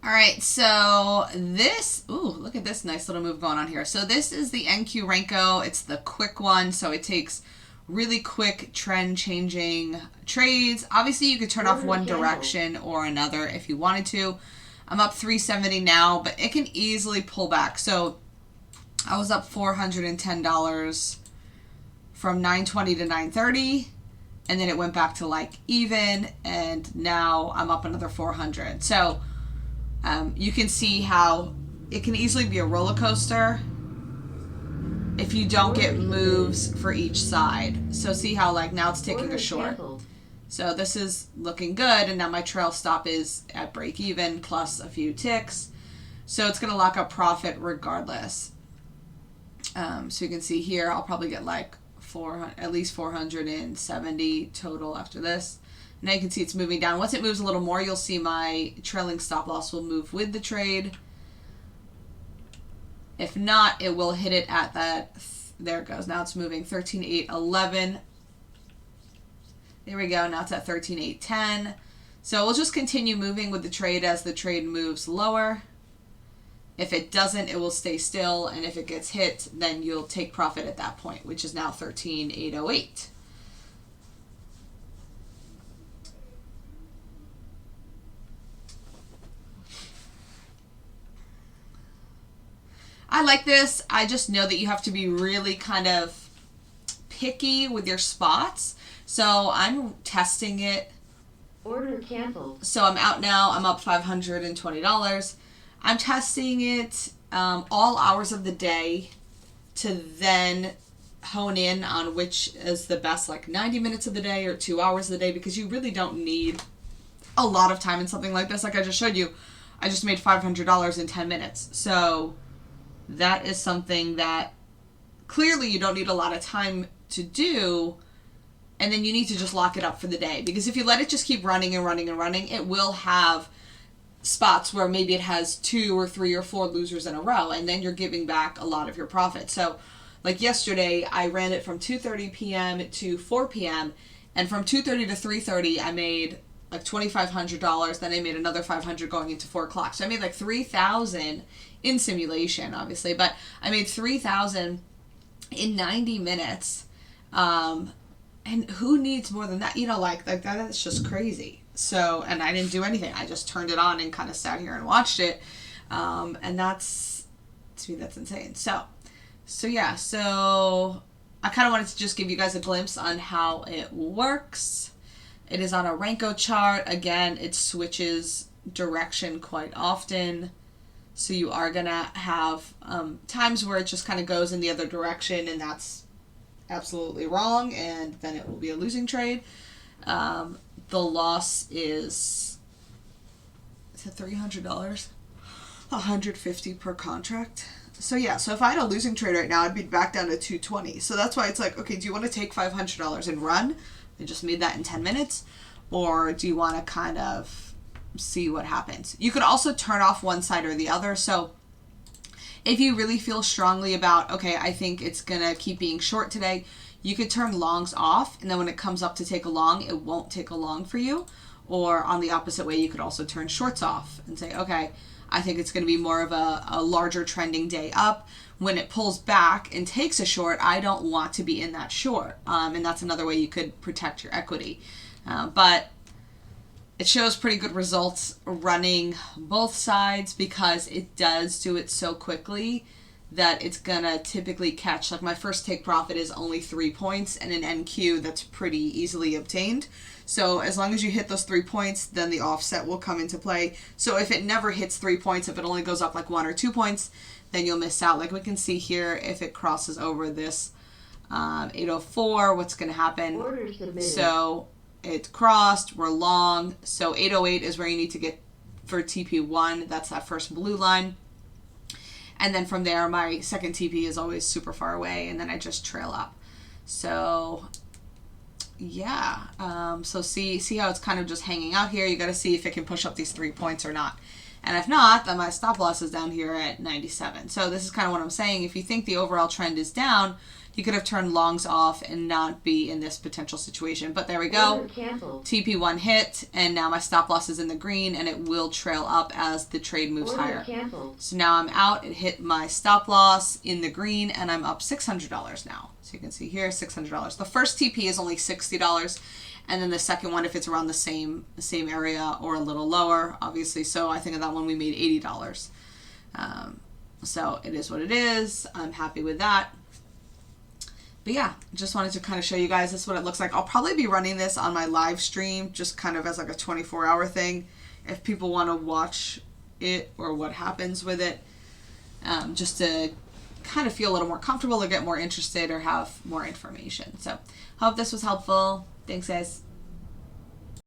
All right, so this, ooh, look at this nice little move going on here. So this is the NQ Renko. It's the quick one, so it takes really quick trend changing trades. Obviously, you could turn off one direction or another if you wanted to. I'm up 370 now, but it can easily pull back. So I was up $410 from 920 to 930, and then it went back to like even, and now I'm up another 400. So you can see how it can easily be a roller coaster if you don't get moves for each side. So see how like now it's taking a short. So this is looking good, and now my trail stop is at break even plus a few ticks. So it's going to lock up profit regardless. So you can see here I'll probably get like at least 470 total after this. Now you can see it's moving down. Once it moves a little more, you'll see my trailing stop loss will move with the trade. If not, it will hit it at that. There it goes. Now it's moving 13.811. There we go. Now it's at 13.810. So we'll just continue moving with the trade as the trade moves lower. If it doesn't, it will stay still. And if it gets hit, then you'll take profit at that point, which is now 13.808. I like this. I just know that you have to be really kind of picky with your spots. So I'm testing it. Order canceled. So I'm out now. I'm up $520. I'm testing it all hours of the day to then hone in on which is the best, like 90 minutes of the day or 2 hours of the day, because you really don't need a lot of time in something like this. Like I just showed you, I just made $500 in 10 minutes. So that is something that clearly you don't need a lot of time to do, and then you need to just lock it up for the day. Because if you let it just keep running and running and running, it will have spots where maybe it has 2 or 3 or 4 losers in a row, and then you're giving back a lot of your profit. So like yesterday, I ran it from 2:30 p.m. to 4 p.m., and from 2:30 to 3:30, I made like $2,500. Then I made another $500 going into 4 o'clock. So I made like $3,000 in simulation, obviously, but I made $3,000 in 90 minutes. And who needs more than that? You know, like that's just crazy. So, and I didn't do anything. I just turned it on and kind of sat here and watched it. And that's, to me, that's insane. So yeah, so I kind of wanted to just give you guys a glimpse on how it works. It is on a Renko chart. Again, it switches direction quite often. So you are going to have times where it just kind of goes in the other direction, and that's absolutely wrong, and then it will be a losing trade. The loss is it $300? $150 per contract. So yeah, so if I had a losing trade right now, I'd be back down to 220. So that's why it's like, okay, do you want to take $500 and run? I just made that in 10 minutes. Or do you want to kind of see what happens? You could also turn off one side or the other. So if you really feel strongly about, okay, I think it's going to keep being short today, you could turn longs off, and then when it comes up to take a long, it won't take a long for you. Or on the opposite way, you could also turn shorts off and say, okay, I think it's going to be more of a larger trending day up. When it pulls back and takes a short, I don't want to be in that short. And that's another way you could protect your equity. But it shows pretty good results running both sides, because it does do it so quickly that it's gonna typically catch. Like my first take profit is only 3 points, and in NQ that's pretty easily obtained. So as long as you hit those 3 points, then the offset will come into play. So if it never hits 3 points, if it only goes up like 1 or 2 points, then you'll miss out. Like we can see here, if it crosses over this 804, what's gonna happen? So it crossed, we're long. So 808 is where you need to get for TP1. That's that first blue line. And then from there, my second TP is always super far away, and then I just trail up. So yeah, so see how it's kind of just hanging out here. You got to see if it can push up these 3 points or not. And if not, then my stop loss is down here at 97. So this is kind of what I'm saying. If you think the overall trend is down, you could have turned longs off and not be in this potential situation. But there we go. TP1 hit, and now my stop loss is in the green, and it will trail up as the trade moves higher. So now I'm out. It hit my stop loss in the green, and I'm up $600 now. So you can see here, $600. The first TP is only $60, and then the second one, if it's around the same area or a little lower, obviously. So I think of that one we made $80. So it is what it is. I'm happy with that. But yeah, just wanted to kind of show you guys this is what it looks like. I'll probably be running this on my live stream just kind of as like a 24-hour thing if people want to watch it or what happens with it, just to kind of feel a little more comfortable or get more interested or have more information. So hope this was helpful. Thanks, guys.